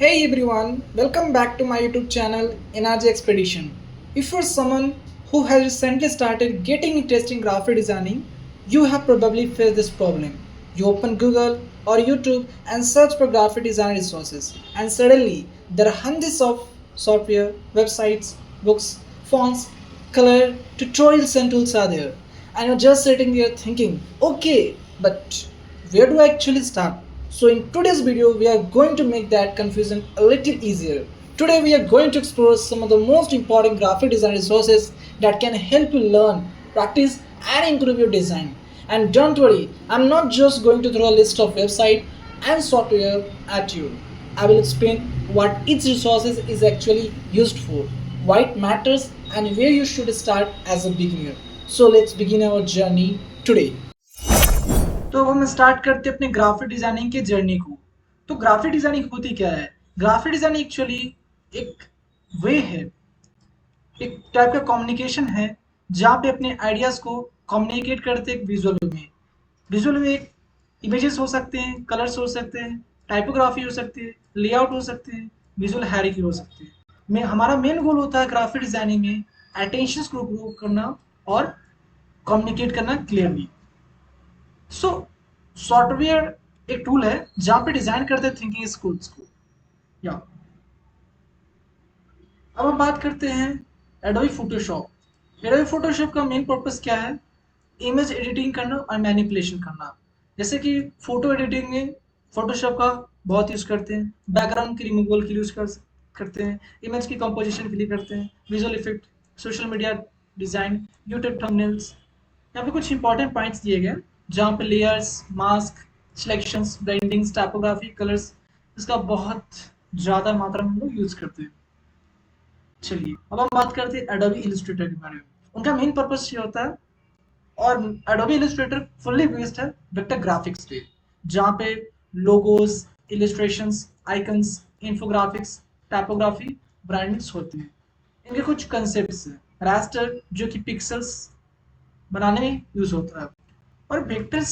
Hey everyone, welcome back to my YouTube channel NRG Expedition. If you're someone who has recently started getting interested in graphic designing, you have probably faced this problem. You open Google or YouTube and search for graphic design resources, and suddenly there are hundreds of software, websites, books, fonts, color, tutorials, and tools are there. And you're just sitting there thinking, okay, but where do I actually start? So in today's video, we are going to make that confusion a little easier. Today we are going to explore some of the most important graphic design resources that can help you learn, practice and improve your design. And don't worry, I'm not just going to throw a list of website and software at you. I will explain what each resource is actually used for, why it matters and where you should start as a beginner. So let's begin our journey today. तो अब हम start करते हैं अपने graphic designing की journey को। तो graphic designing होती क्या है? ग्राफिक डिजाइनिंग एक्चुअली एक वे है, एक टाइप का कम्युनिकेशन है जहाँ पे अपने आइडियाज को कम्युनिकेट करते हैं विजुअल में। विजुअल में इमेजेस हो सकते हैं, कलर्स हो सकते हैं, टाइपोग्राफी हो सकती है, लेआउट हो सकते हैं, विजुअल हायरार्की हो सकती है। में हमारा मेन गोल होता है ग्राफिक डिजाइनिंग में अटेंशन को ग्रो करना और कम्युनिकेट करना क्लियरली। सो सॉफ्टवेयर एक टूल है जहां पे डिजाइन करते हैं थिंकिंग स्किल्स को। या अब हम बात करते हैं एडोबी फोटोशॉप। एडोबी फोटोशॉप का मेन पर्पस क्या है? इमेज एडिटिंग करना और मैनिपुलेशन करना। जैसे कि फोटो एडिटिंग में फोटोशॉप का बहुत यूज करते हैं, बैकग्राउंड के रिमूवल के लिए यूज करते हैं, इमेज की कंपोजिशन के लिए करते हैं, visual effect, social media design, YouTube thumbnails. यहाँ पे कुछ इंपॉर्टेंट पॉइंट्स दिए गए जहाँ पे layers, mask, selections, blendings, typography, colours, इसका बहुत ज़्यादा मात्रा में हम लोग यूज करते हैं। चलिए अब हम बात करते हैं एडोबी इलस्ट्रेटर के बारे में। उनका मेन पर्पस ये होता है, और एडोबी इलस्ट्रेटर फुल्ली बेस्ड है वेक्टर ग्राफिक्स पे, जहाँ पे logos, illustrations, icons, infographics, typography, brandings होती हैं। इनके कुछ कंसेप्ट्स हैं। रास्टर जो कि पिक्सेल्स बनाने में यूज होता है, और वेक्टर्स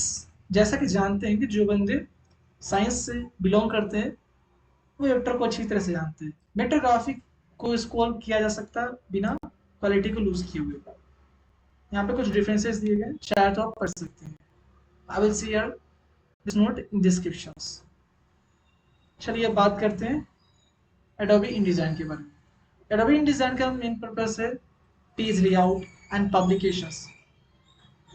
जैसा कि जानते हैं कि जो बंदे साइंस से बिलोंग करते हैं वो वेक्टर को अच्छी तरह से जानते हैं। वेक्टर ग्राफिक को स्क्रॉल किया जा सकता है बिना क्वालिटी को लूज किए हुए। यहाँ पे कुछ डिफरेंसेस दिए गए, शायद तो आप पढ़ सकते हैं। I will see here this note in descriptions. चलिए अब बात करते हैं एडोबी InDesign के बारे में। एडोबी InDesign का मेन पर्पस है page layout and publications.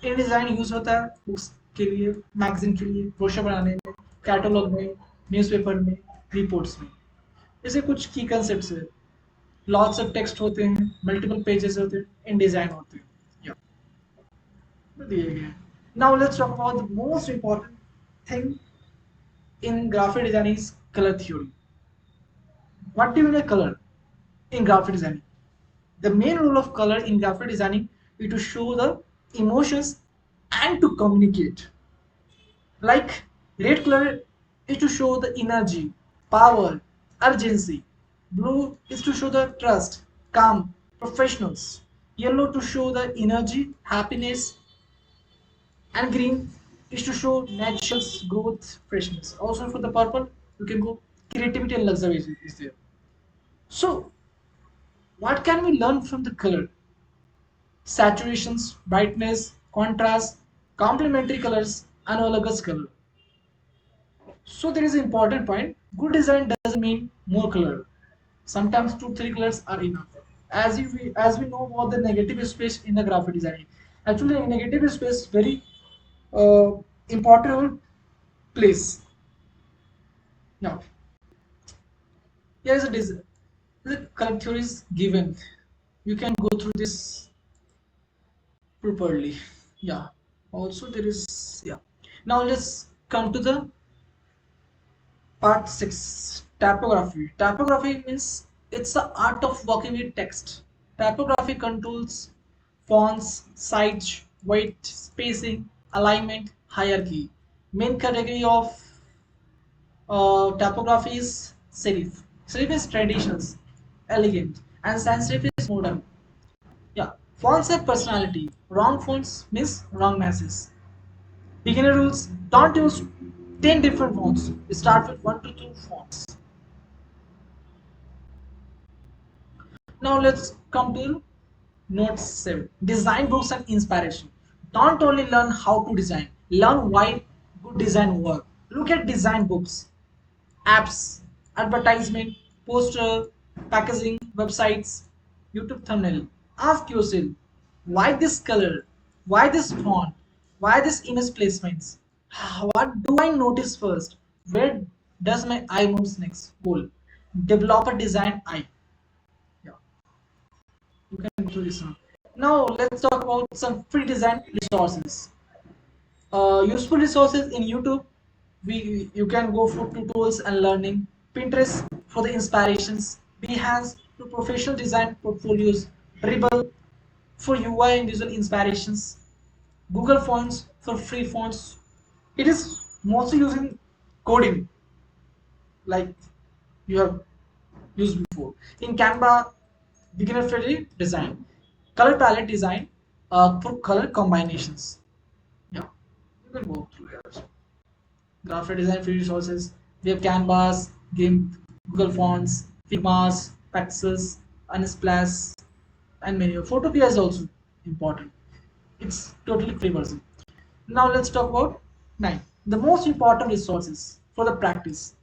InDesign use होता है बुक्स के लिए, मैगजीन के लिए, ब्रोशर बनाने में, कैटलॉग में, न्यूज़पेपर में, रिपोर्ट्स में। जैसे कुछ की कंसेप्ट्स है, लॉट्स ऑफ टेक्स्ट होते हैं, मल्टीपल पेजेस होते हैं, InDesign होते हैं। दिए गए। Now let's talk about the most important thing in graphic design is color theory. What do you mean by color in graphic design? The main role of color in graphic designing is to show the emotions and to communicate. Like red color is to show the energy, power, urgency. Blue is to show the trust, calm, professionals. Yellow to show the energy, happiness, and green is to show natural growth, freshness. Also for the purple, you can go creativity and luxury is there. So, what can we learn from the color? Saturations, brightness, contrast, complementary colors, analogous color. So there is an important point. Good design doesn't mean more color. Sometimes 2-3 colors are enough. As we know about the negative space in the graphic design. Actually, negative space very uh, important place. Now, here is a design. The color theory is given. You can go through this properly. Yeah. Also, there is, yeah. Now let's come to the part 6, typography. Typography means it's the art of working with text. Typography controls fonts, size, weight, spacing, alignment, hierarchy. Main category of typography is serif. Serif is traditions, elegant, and sans serif is modern. Yeah, fonts have personality. Wrong fonts means wrong messages. Beginner rules: don't use 10 different fonts. Start with 1 to 2 fonts. Now let's come to note 7. Design books and inspiration. Don't only learn how to design, learn why good design work. Look at design books, apps, advertisement, poster, packaging, websites, YouTube thumbnail. Ask yourself, why this color? Why this font? Why this image placements? What do I notice first? Where does my eye moves next? Goal. Develop a design eye. Yeah, you can go through this one. Now let's talk about some free design resources. Useful resources in YouTube. You can go for tutorials and learning. Pinterest for the inspirations. Behance to professional design portfolios. Dribble for UI and visual inspirations. Google Fonts for free fonts. It is mostly using coding like you have used before. In Canva, beginner friendly design. Color palette design for color combinations. Yeah, you can go through here. Graphic design free resources. We have Canvas, GIMP, Google Fonts, Figmas, Pexels, Unsplash, and many. Photopea is also important. It's totally free version. Now let's talk about 9. The most important resources for the practice.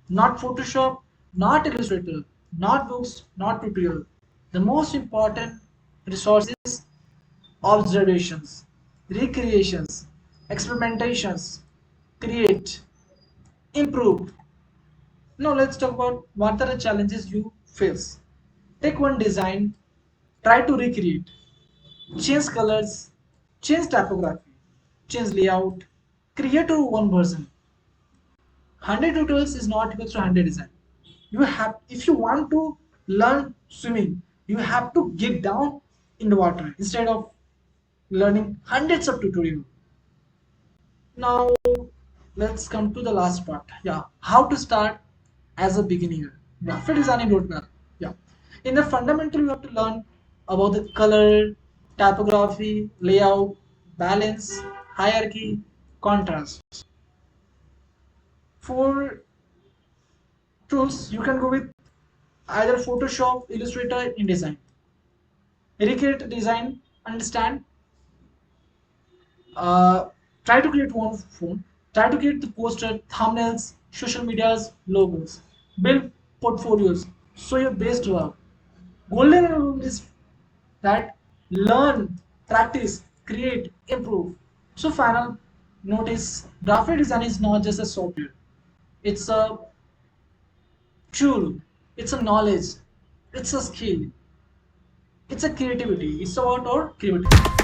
Not Photoshop, not Illustrator, not books, not tutorial. The most important resources: observations, recreations, experimentations, create, improve. Now let's talk about what are the challenges you face. Take one design, try to recreate, change colors, change typography, change layout, create a one version. 100 tutorials is not equal to 100 design. You have, if you want to learn swimming, you have to get down in the water instead of learning hundreds of tutorials. Now let's come to the last part. Yeah, how to start as a beginner. Graphic designing roadmap. Yeah, in the fundamental you have to learn about the color, typography, layout, balance, hierarchy, contrast. For tools, you can go with either Photoshop, Illustrator, InDesign. Recreate design, understand, uh, try to create one phone, try to create the poster, thumbnails, social medias, logos, build portfolios, show your best work. Golden rule is that learn, practice, create, improve. So final notice, graphic design is not just a software. It's a tool, it's a knowledge, it's a skill, it's a creativity. It's about our creativity.